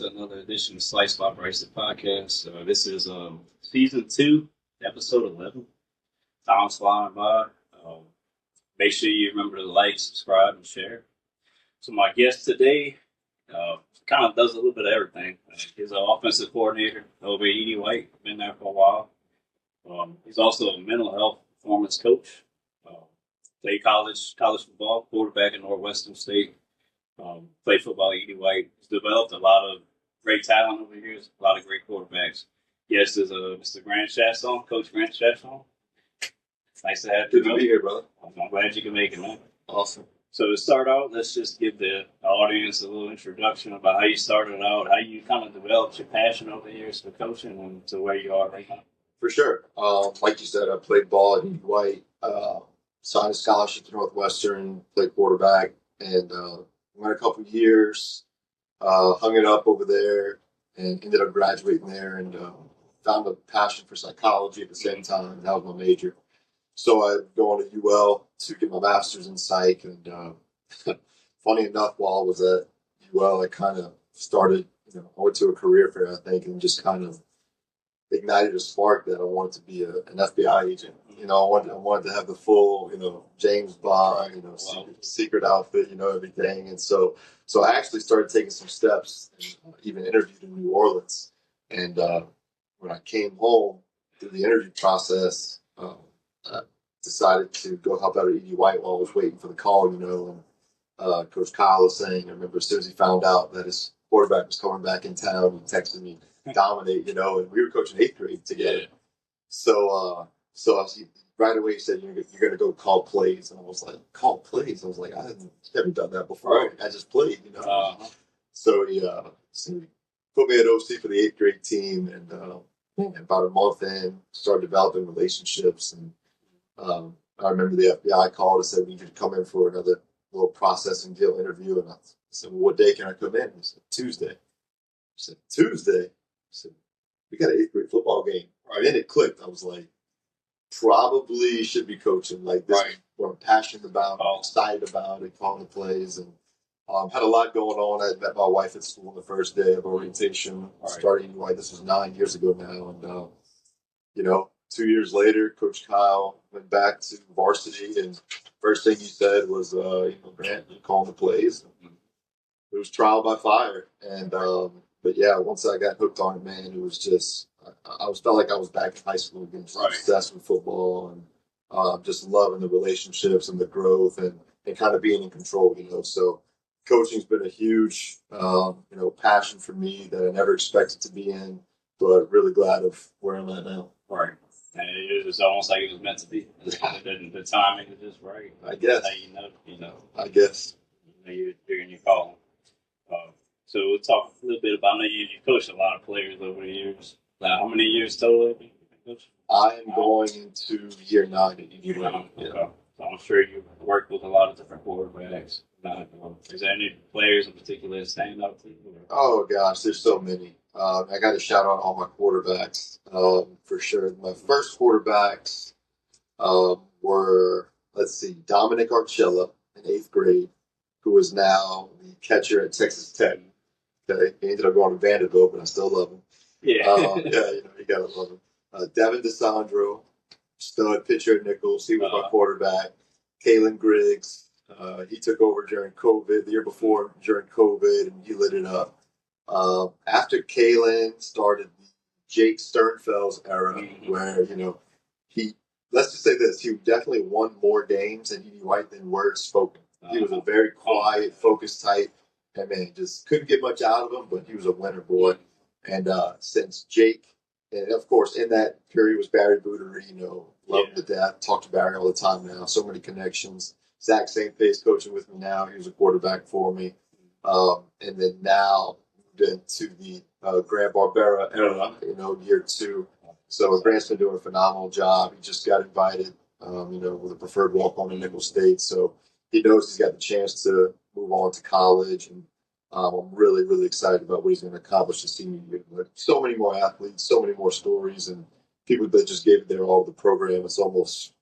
to another edition of Slice by Bryce, the podcast. This is season 2, episode 11. Time's flying by. Make sure you remember to like, subscribe, and share. So my guest today kind of does a little bit of everything. He's an offensive coordinator over at Edie White, been there for a while. He's also a mental health performance coach. Played college football, quarterback at Northwestern State. Played football at Edie White. He's developed a lot of great talent over the years, a lot of great quarterbacks. Yes, there's Mr. Grant Chiasson, Coach Grant Chiasson. It's nice to have you. Good to be here, brother. I'm glad you can make it, man. Awesome. So to start out, let's just give the audience a little introduction about how you started out, how you kind of developed your passion over the years for coaching and to where you are right now. For sure. Like you said, I played ball at Edie White, signed a scholarship to Northwestern, played quarterback, and went a couple years, hung it up over there, and ended up graduating there and found a passion for psychology at the same time. That was my major. So I go on to UL to get my master's in psych. And funny enough, while I was at UL, I kind of started, I went to a career fair, I think, and just kind of ignited a spark that I wanted to be an FBI agent. I wanted to have the full, James Bond, secret outfit, everything. And so I actually started taking some steps and even interviewed in New Orleans. And when I came home through the interview process, I decided to go help out at Edie White while I was waiting for the call, and Coach Kyle was saying, I remember as soon as he found out that his quarterback was coming back in town, he texted me, dominate, and we were coaching 8th grade together. So right away he said, you're going to go call plays. And I was like, call plays? I was like, I haven't done that before. Right. I just played, So he put me at OC for the 8th grade team. And about a month in, started developing relationships. And I remember the FBI called and said, we need you to come in for another little processing deal interview. And I said, well, what day can I come in? He said, Tuesday. I said, Tuesday? I said, we got an 8th grade football game. Right. Then it clicked. I was like, probably should be coaching. Like, this is what I'm passionate about, I'm excited about it, calling the plays. And had a lot going on. I met my wife at school on the first day of orientation, starting White. This was 9 years ago now. And, 2 years later, Coach Kyle went back to varsity, and first thing he said was, Grant, you're calling the plays. And it was trial by fire. And, but yeah, once I got hooked on it, man, it was just, I felt like I was back in high school again, just obsessed with football and just loving the relationships and the growth and kind of being in control, So coaching's been a huge, passion for me that I never expected to be in, but really glad of where I'm at now. Right. And it was almost like it was meant to be. The timing was just right. I guess. How I guess. You're doing your calling. So we'll talk a little bit about, I know you coached a lot of players over the years. How many years total have you coached? I am going into year 9 at Edie White. Yeah. So I'm sure you've worked with a lot of different quarterbacks. Is there any players in particular that stand out to you? Oh, gosh, there's so many. I got to shout out all my quarterbacks for sure. My first quarterbacks were, Dominic Archella in 8th grade, who is now the catcher at Texas Tech. Okay, he ended up going to Vanderbilt, but I still love him. Yeah. You gotta love him. Devin DeSandro, stud pitcher at Nichols. He was my quarterback. Kalen Griggs, he took over during COVID, the year before during COVID, and he lit it up. After Kalen started Jake Sternfeld's era, where, let's just say this, he definitely won more games at Edie White than words spoken. He was a very quiet, focused type, and man, just couldn't get much out of him, but he was a winner, boy. And since Jake, and of course in that period was Barry Bootery, love him to death. Talk to Barry all the time now. So many connections. Zach St. Pace coaching with me now. He was a quarterback for me. And then now moved into the Grant Barbera era, year 2. So Grant's been doing a phenomenal job. He just got invited, with a preferred walk-on in Nicholls State. So he knows he's got the chance to move on to college, and I'm really, really excited about what he's going to accomplish this senior year. But so many more athletes, so many more stories, and people that just gave it their all to the program. It's almost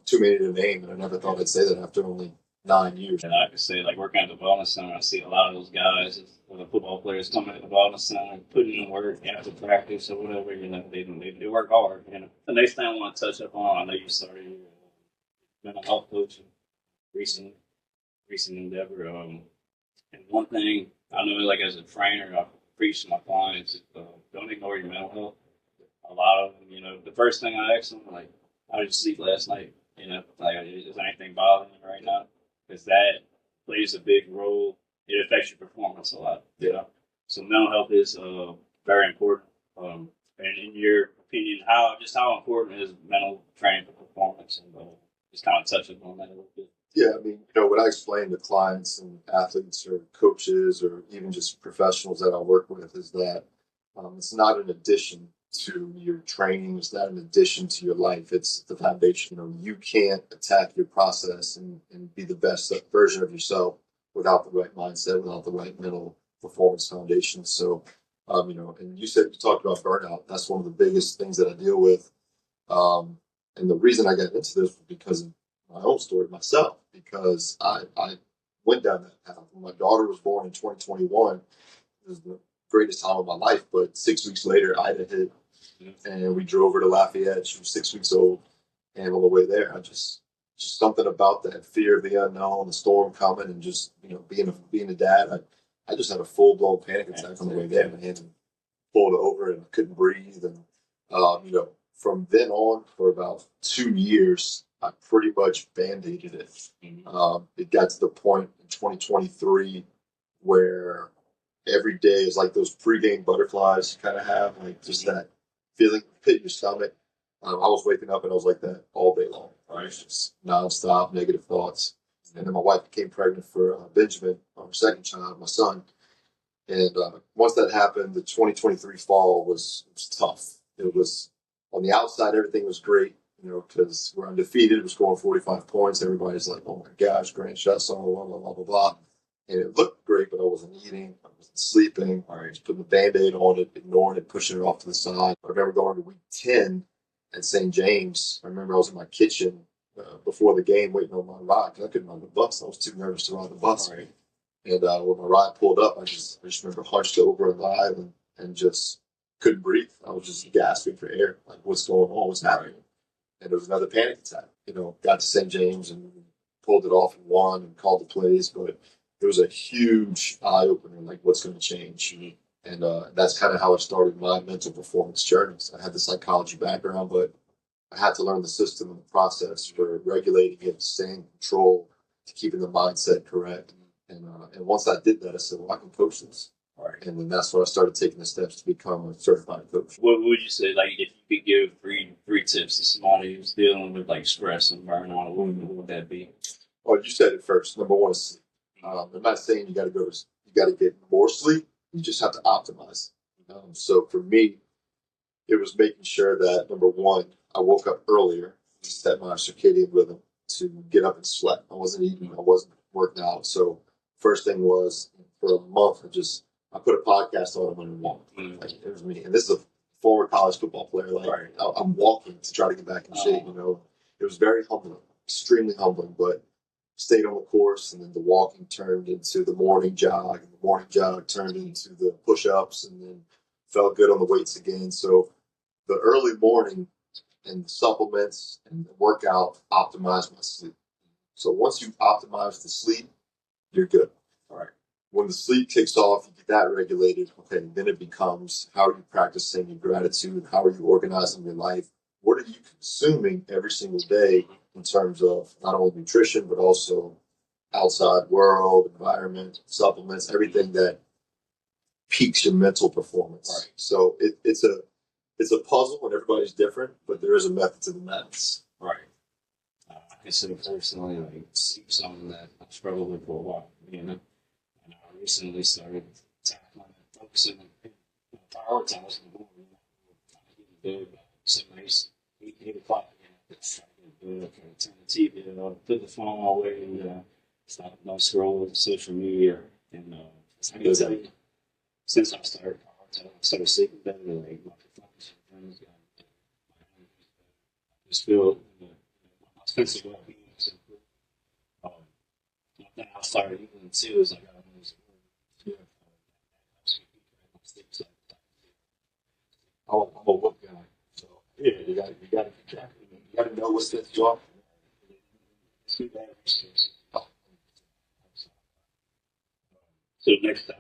too many to name, and I never thought I'd say that after only 9 years. And I could say, like, working at the wellness center, I see a lot of those guys, the football players coming at the wellness center, putting in work after practice or whatever. They work hard. The next thing I want to touch up on, I know you started your mental health coaching recent endeavor. And one thing I know, like as a trainer, I preach to my clients: don't ignore your mental health. A lot of them, the first thing I ask them, like, how did you sleep last night? Like, is there anything bothering you right now? Because that plays a big role. It affects your performance a lot. So mental health is very important. And in your opinion, how important is mental training for performance? And just kind of touch on that a little bit. Yeah, I mean, what I explain to clients and athletes or coaches or even just professionals that I work with is that it's not an addition to your training. It's not an addition to your life. It's the foundation. You can't attack your process and be the best version of yourself without the right mindset, without the right mental performance foundation. So, and you talked about burnout. That's one of the biggest things that I deal with. And the reason I got into this was because of my own story myself, because I went down that path. When my daughter was born in 2021, it was the greatest time of my life. But 6 weeks later, Ida hit, and we drove her to Lafayette. She was 6 weeks old, and on the way there, I just something about that fear of the unknown, the storm coming, and just being a dad. I just had a full blown panic attack on the way there, man, and pulled over and couldn't breathe, and from then on for about 2 years, I pretty much band-aided it. It got to the point in 2023 where every day is like those pregame butterflies you kind of have, like just that feeling pit in your stomach. I was waking up and I was like that all day long, right? Just nonstop negative thoughts. And then my wife became pregnant for Benjamin, our second child, my son. And once that happened, the 2023 fall was tough. It was on the outside, everything was great, because we're undefeated. We're scoring 45 points. Everybody's like, oh my gosh, Grant Chiasson, blah, blah, blah, blah, blah. And it looked great, but I wasn't eating. I wasn't sleeping. I was putting the Band-Aid on it, ignoring it, pushing it off to the side. I remember going to week 10 at St. James. I remember I was in my kitchen before the game waiting on my ride because I couldn't ride the bus. I was too nervous to ride the bus. Right. And when my ride pulled up, I just remember hunched over in the island and just couldn't breathe. I was just gasping for air. Like, what's going on? What's happening? And it was another panic attack. Got to St. James and pulled it off and won and called the plays. But it was a huge eye opener, like what's going to change. And that's kind of how it started my mental performance journeys. I had the psychology background, but I had to learn the system and the process for regulating it, staying in control, to keeping the mindset correct. And once I did that, I said, well, I can coach this. Right. And then that's when I started taking the steps to become a certified coach. What would you say, like, if you could give three tips to somebody who's dealing with, like, stress and burnout, what would that be? Oh, you said it first. Number one is sleep. I'm not saying you got to get more sleep. You just have to optimize. So for me, it was making sure that, number one, I woke up earlier to set my circadian rhythm to get up and sweat. I wasn't eating. I wasn't working out. So first thing was, for a month, I put a podcast on when I walk. Like, it was me. And this is a former college football player. Like, right. I'm walking to try to get back in shape. It was very humbling, extremely humbling, but stayed on the course. And then the walking turned into the morning jog, and the morning jog turned into the push-ups, and then felt good on the weights again. So the early morning and the supplements and the workout optimized my sleep. So once you optimize the sleep, you're good. All right. When the sleep kicks off, you get that regulated. Okay, then it becomes, how are you practicing your gratitude? How are you organizing your life? What are you consuming every single day in terms of not only nutrition, but also outside world, environment, supplements, everything that peaks your mental performance. Right. So it's a puzzle and everybody's different, but there is a method to the madness. Right. I can say personally, like, sleep something that I struggled with for a while, And I recently started tackling and focusing and prioritizing more. I get in bed by 7, 8 o'clock. Just try to get in bed, turn the TV off, put the phone away, and stop scrolling social media. And I can tell you, since I started sleeping better, like my performance and things got, I just feel my sense of well-being is improved. started using too is like I was I'm a whoop guy. So yeah, you got to know what sets you off. So next time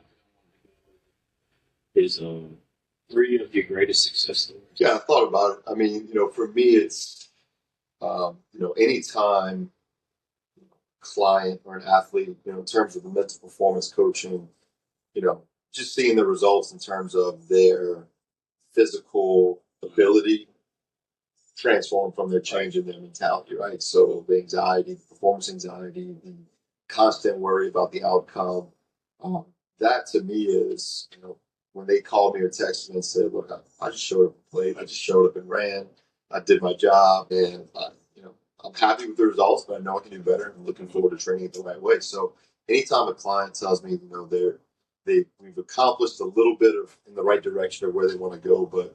is 3 of your greatest success stories. Yeah, I thought about it. I mean, for me, it's anytime client or an athlete, in terms of the mental performance coaching, just seeing the results in terms of their physical ability transform from their change in their mentality, right? So the anxiety, the performance anxiety, the constant worry about the outcome, um, that to me is, when they called me or texted me and said, look, I just showed up and played, I just showed up and ran, I did my job, and I'm happy with the results, but I know I can do better, and I'm looking forward to training it the right way. So anytime a client tells me, we've accomplished a little bit of in the right direction of where they want to go, but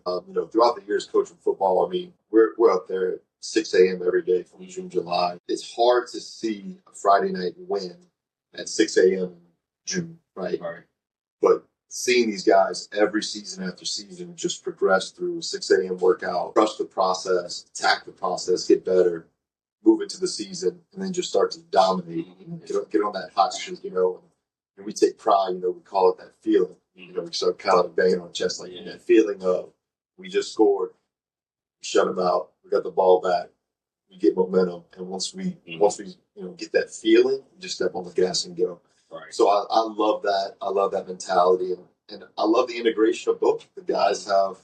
throughout the years coaching football, I mean, we're up there at 6 a.m. every day from June, July. It's hard to see a Friday night win at 6 a.m. in June, right? But seeing these guys every season after season just progress through 6 a.m. workout, trust the process, attack the process, get better, move into the season, and then just start to dominate, get on that hot streak, and we take pride, we call it that feeling. We start kind of banging on the chest, like that feeling of we just scored, we shut them out, we got the ball back, we get momentum, and once we get that feeling, we just step on the gas and go. Right. So I love that. I love that mentality, and I love the integration of both. The guys have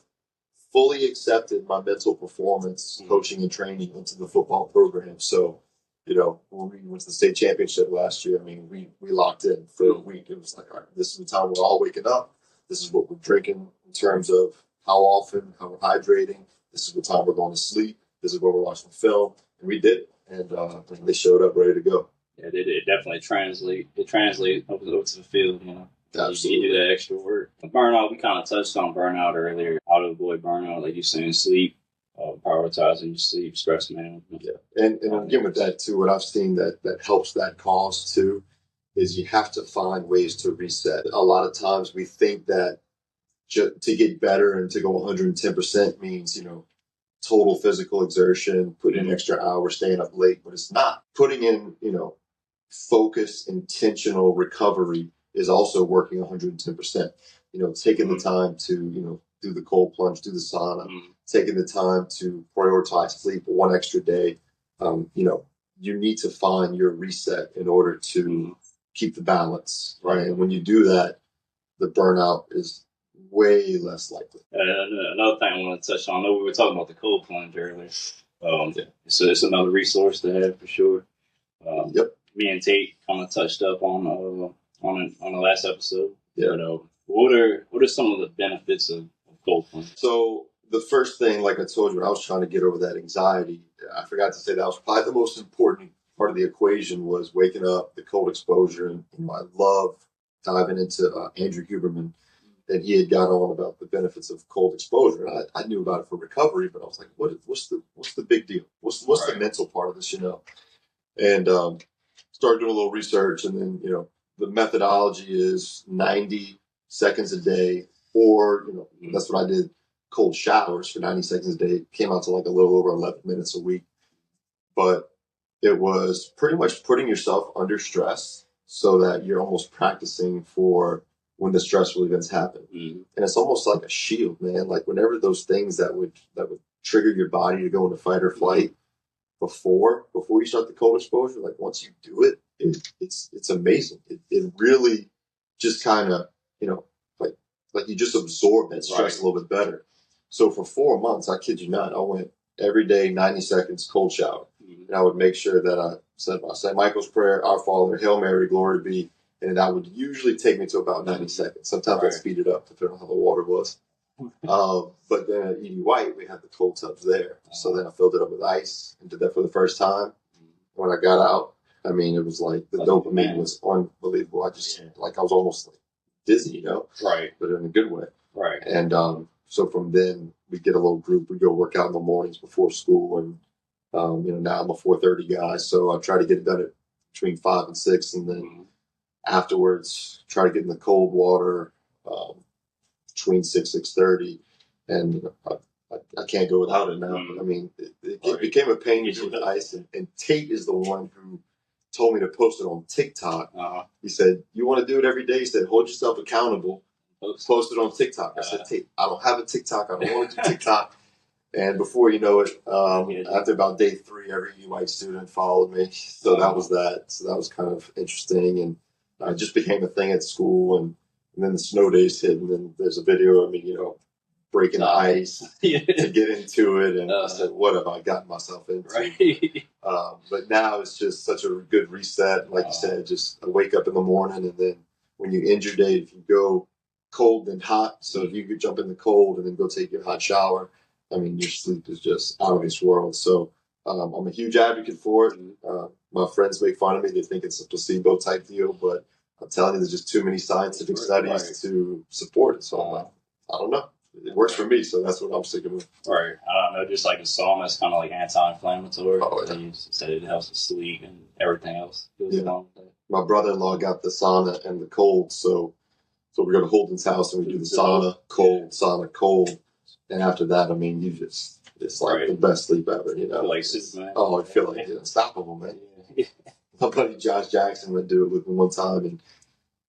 fully accepted my mental performance coaching and training into the football program. So, when we went to the state championship last year, I mean, we locked in for a week. It was like, all right, this is the time we're all waking up. This is what we're drinking in terms of how often, how we're hydrating. This is the time we're going to sleep. This is where we're watching film. And we did it. And they showed up ready to go. Yeah, it definitely translate. It translates over to the field, Absolutely. You do that extra work. Burnout, we kind of touched on burnout earlier. How to avoid burnout, like you saying, sleep, prioritizing your sleep, stress management. Yeah. And again, with that too, what I've seen that helps that cause too is you have to find ways to reset. A lot of times we think that to get better and to go 110% means, total physical exertion, putting in extra hours, staying up late, but it's not. Putting in, focused, intentional recovery is also working 110%. Taking the time to, do the cold plunge, do the sauna, taking the time to prioritize sleep 1 extra day. You need to find your reset in order to keep the balance, right? And when you do that, the burnout is way less likely. Another thing I want to touch on, I know we were talking about the cold plunge earlier. So it's another resource to have for sure. Yep. Me and Tate kind of touched up on the last episode. Yeah. What are some of the benefits of cold plunge? So the first thing, like I told you, I was trying to get over that anxiety. I forgot to say that was probably the most important part of the equation was waking up, the cold exposure, and I love diving into Andrew Huberman. And he had got on about the benefits of cold exposure. And I knew about it for recovery, but I was like, what's the big deal? What's the mental part of this, And started doing a little research, and then, the methodology is 90 seconds a day, or, that's what I did, cold showers for 90 seconds a day. It came out to like a little over 11 minutes a week. But it was pretty much putting yourself under stress so that you're almost practicing for when the stressful events happen. And it's almost like a shield, man. Like whenever those things that would trigger your body to go into fight or flight before you start the cold exposure, like once you do it, it's amazing. It really just kind of, like you just absorb that stress a little bit better. So for 4 months, I kid you not, I went every day, 90 seconds, cold shower. And I would make sure that I said my St. Michael's prayer, Our Father, Hail Mary, Glory be. And that would usually take me to about 90 seconds. Sometimes I'd speed it up depending on how the water was. But then at E.D. White, we had the cold tubs there. So then I filled it up with ice and did that for the first time. When I got out, I mean, it was like the dopamine was unbelievable. I just, like, I was almost like dizzy, Right. But in a good way. Right. And so from then, we get a little group. We go work out in the mornings before school. And, now I'm a 4:30 guy. So I try to get it done at between 5 and 6. And then afterwards, try to get in the cold water between 6:30, and I can't go without it now. I mean, it became a pain to do with ice, and Tate is the one who told me to post it on TikTok. He said, "You want to do it every day?" He said, "Hold yourself accountable. Post it on TikTok." I said, "Tate, I don't have a TikTok. I don't want to do TikTok." And before you know it, after about day 3, every UMite student followed me. So that was that. So that was kind of interesting, and it just became a thing at school. And then the snow days hit, and then there's a video of me, breaking the ice to get into it. And I said, "What have I gotten myself into?" Right. But now it's just such a good reset. Like you said, just I wake up in the morning, and then when you end your day, if you go cold and hot, so if you could jump in the cold and then go take your hot shower, I mean, your sleep is just out of this world. So I'm a huge advocate for it. My friends make fun of me. They think it's a placebo type deal, but I'm telling you, there's just too many scientific studies to support it. So I'm like, I don't know. It works for me, so that's what I'm sticking with. Right. I don't know, just like the sauna is kind of like anti-inflammatory. Oh, yeah. You said it helps with sleep and everything else goes along with that. My brother-in-law got the sauna and the cold, so we go to Holden's house and we do the sauna, cold. And after that, I mean, it's like the best sleep ever, Like Superman. Oh, I feel like it's unstoppable, man. Yeah. My buddy Josh Jackson went to do it with me one time, and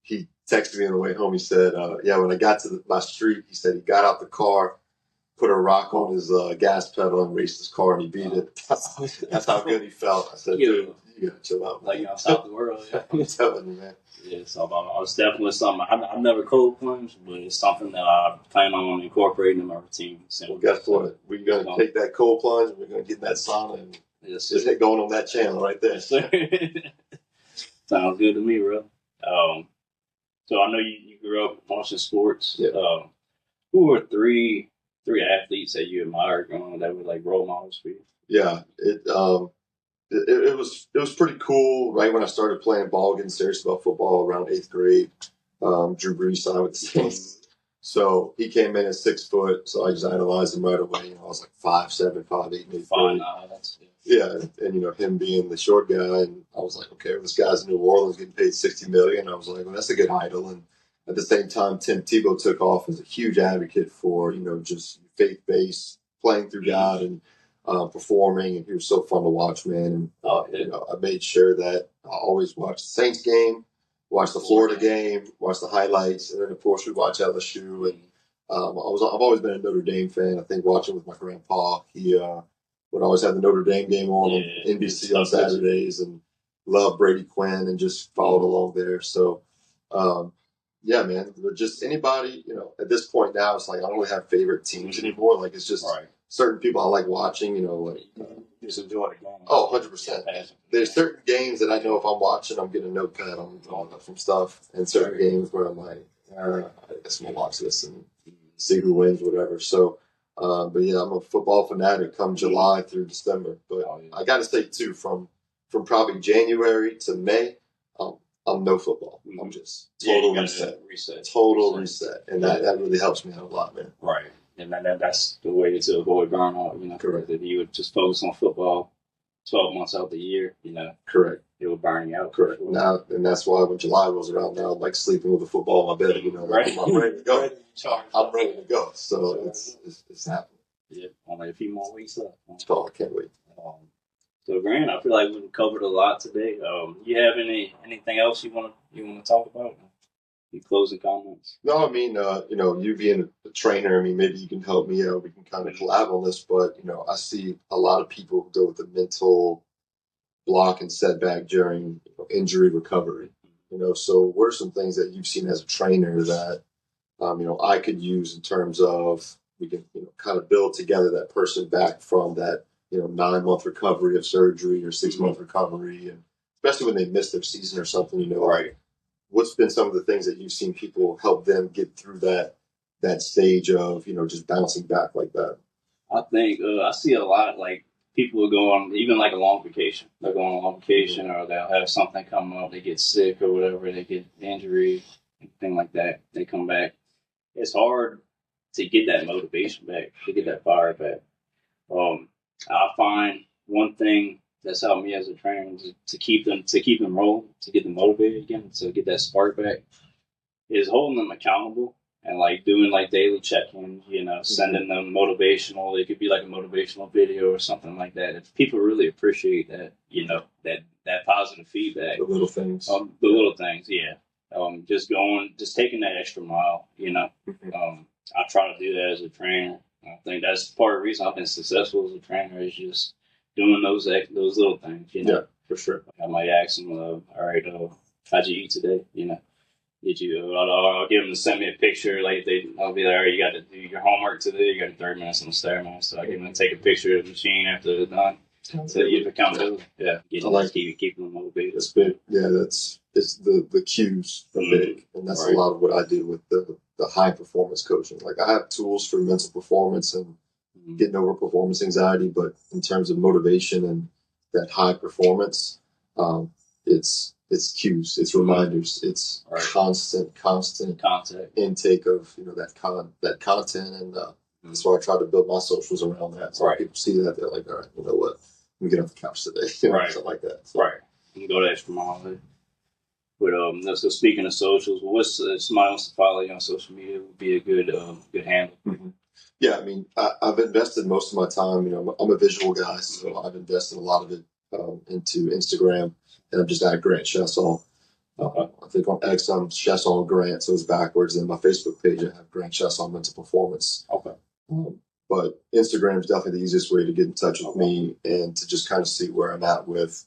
he texted me on the way home. He said, when I got to my street, he said he got out the car, put a rock on his gas pedal, and raced his car, and he beat it. That's how good he felt. I said, dude, you gotta chill out. Like outside the world. Yeah. I'm telling you, man. Yeah, so I was definitely something. I've never cold plunged, but it's something that I plan on incorporating in my routine. Well, guess what? We're going to take that cold plunge, and we're going to get in that sauna, and just get going on that channel right there. Sounds good to me, bro. So I know you grew up watching sports. Yeah. Who were three athletes that you admired growing up that were like role models for you? Yeah, it was pretty cool. Right when I started playing ball, getting serious about football around 8th grade, Drew Brees signed with the Saints. So he came in at 6 foot, so I just idolized him right away. I was like 5'7", 5'8", maybe 5. Yeah, and him being the short guy, and I was like, okay, well, this guy's in New Orleans getting paid $60 million. I was like, well, that's a good idol. And at the same time, Tim Tebow took off as a huge advocate for just faith-based, playing through God and performing, and he was so fun to watch, man. And I made sure that I always watched the Saints game, watch the Florida game, watch the highlights, and then of course we watch LSU. And I've always been a Notre Dame fan. I think watching with my grandpa, he would always have the Notre Dame game on NBC on Saturdays, and loved Brady Quinn and just followed along there. So yeah, man, just anybody, at this point now, it's like I don't really have favorite teams anymore. Like it's just certain people I like watching, like you just enjoy the game. Oh, 100%. There's certain games that I know if I'm watching, I'm getting a notepad, I'm drawing up some stuff, and certain games where I'm like, I guess I'm gonna watch this and see who wins, whatever. So, but yeah, I'm a football fanatic come July through December. But I got to say too, from probably January to May, I'm no football. I'm just total reset. Total reset. And that really helps me out a lot, man. Right. And that's the way to avoid burnout, Correct. If you would just focus on football 12 months out the year, Correct. It will burn you out. Correct. Now, and that's why when July rolls around now, I'm like sleeping with a football in my bed, right. I'm ready to go. I'm ready to go. So it's happening. Yeah. Only a few more weeks left. Oh, I can't wait. So, Grant, I feel like we've covered a lot today. You have anything else you want to talk about? Any closing comments? No, I mean, you being a trainer, I mean, maybe you can help me out. We can kind of collab on this, but I see a lot of people go with the mental block and setback during injury recovery. So what are some things that you've seen as a trainer that I could use in terms of we can kind of build together that person back from that 9-month recovery of surgery or 6-month recovery, and especially when they miss their season or something, right. What's been some of the things that you've seen people help them get through that stage of just bouncing back like that? I think I see a lot like people will go on even like a long vacation. They'll go on a long vacation, or they'll have something come up. They get sick or whatever. They get injury, anything like that. They come back. It's hard to get that motivation back, to get that fire back. I find one thing that's helped me as a trainer to keep them rolling, to get them motivated again, to get that spark back, is holding them accountable and like doing like daily check-ins, sending them motivational. It could be like a motivational video or something like that. If people really appreciate that, that positive feedback, The little things. the little things, yeah. Just taking that extra mile, I try to do that as a trainer. I think that's part of the reason I've been successful as a trainer is just doing those little things, Yeah, for sure. I might ask them, all right, how'd you eat today? Did you? I'll get them to send me a picture. I'll be like, all right, you got to do your homework today. You got 30 minutes on the Stairmaster. So I get them to take a picture of the machine after it's done. So you have accountability. Yeah, keep them motivated. That's big. Yeah, it's the cues are big, and that's a lot of what I do with the high performance coaching. Like I have tools for mental performance and getting over performance anxiety, but in terms of motivation and that high performance, it's cues, it's reminders, it's constant contact intake of that content, and that's why I try to build my socials around that. So people see that, they're like, all right, you know what, let me get off the couch today, something like that. So. Right, you can go the extra mile. But so speaking of socials, what's somebody wants to follow you on social media would be a good handle. Mm-hmm. Yeah, I mean, I've invested most of my time. I'm a visual guy, so I've invested a lot of it into Instagram, and I've just added Grant Chiasson. I think on X I'm Chiasson Grant, so it's backwards. And my Facebook page I have Grant Chiasson Mental Performance. Okay. But Instagram is definitely the easiest way to get in touch with me and to just kind of see where I'm at with,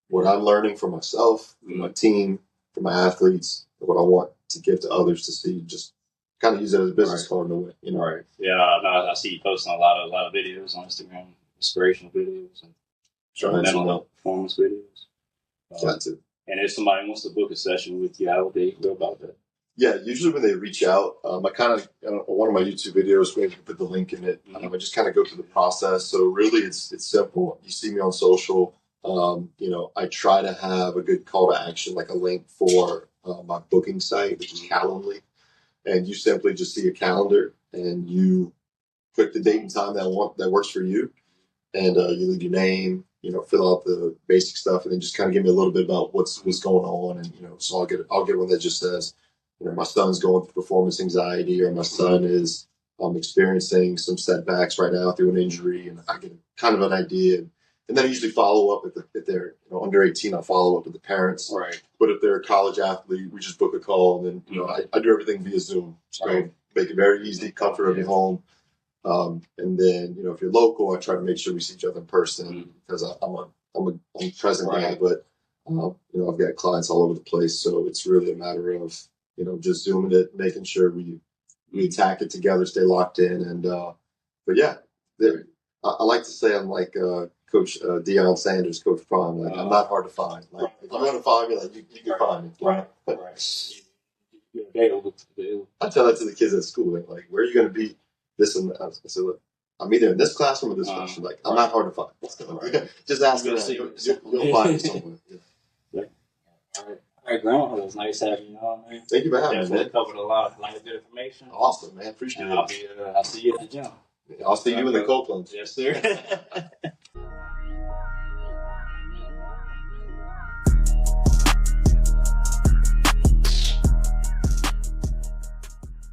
what I'm learning for myself, for my team, for my athletes, and what I want to give to others to see. Just kind of use it as a business card in a way, Right. Yeah, I see you posting a lot of videos on Instagram, inspirational videos and mental performance videos. Got to. And if somebody wants to book a session with you, how would they go about that? Yeah, usually when they reach out, I kind of one of my YouTube videos, maybe put the link in it. I just kind of go through the process. So really, it's simple. You see me on social. I try to have a good call to action, like a link for my booking site, which is Calendly, and you simply just see a calendar and you click the date and time that works for you, and you leave your name, fill out the basic stuff, and then just kind of give me a little bit about what's going on, and so I'll get one that just says, my son's going through performance anxiety, or my son is experiencing some setbacks right now through an injury, and I get kind of an idea. And then I usually follow up if they're under 18. I'll follow up with the parents. Right. But if they're a college athlete, we just book a call, and then I do everything via Zoom. So make it very easy, comfort of your home. And then if you're local, I try to make sure we see each other in person because I'm a present guy, but I've got clients all over the place, so it's really a matter of just zooming it, making sure we attack it together, stay locked in, and but yeah, I like to say I'm like Coach Deion Sanders, Coach Prime. Like I'm not hard to find. Like if you want to find me, like you can find me. Right. I tell that to the kids at school. Like, where are you going to be? This and that. I said, look, I'm either in this classroom or this classroom. Like, I'm not hard to find. Just ask me. You'll find me somewhere. Yeah. All right, Grant. It was nice having you on, man. Thank you for having me, man. Covered a lot of good information. Awesome, man. Appreciate it. I'll see you at the gym. I'll see you in the Copeland. Yes, sir.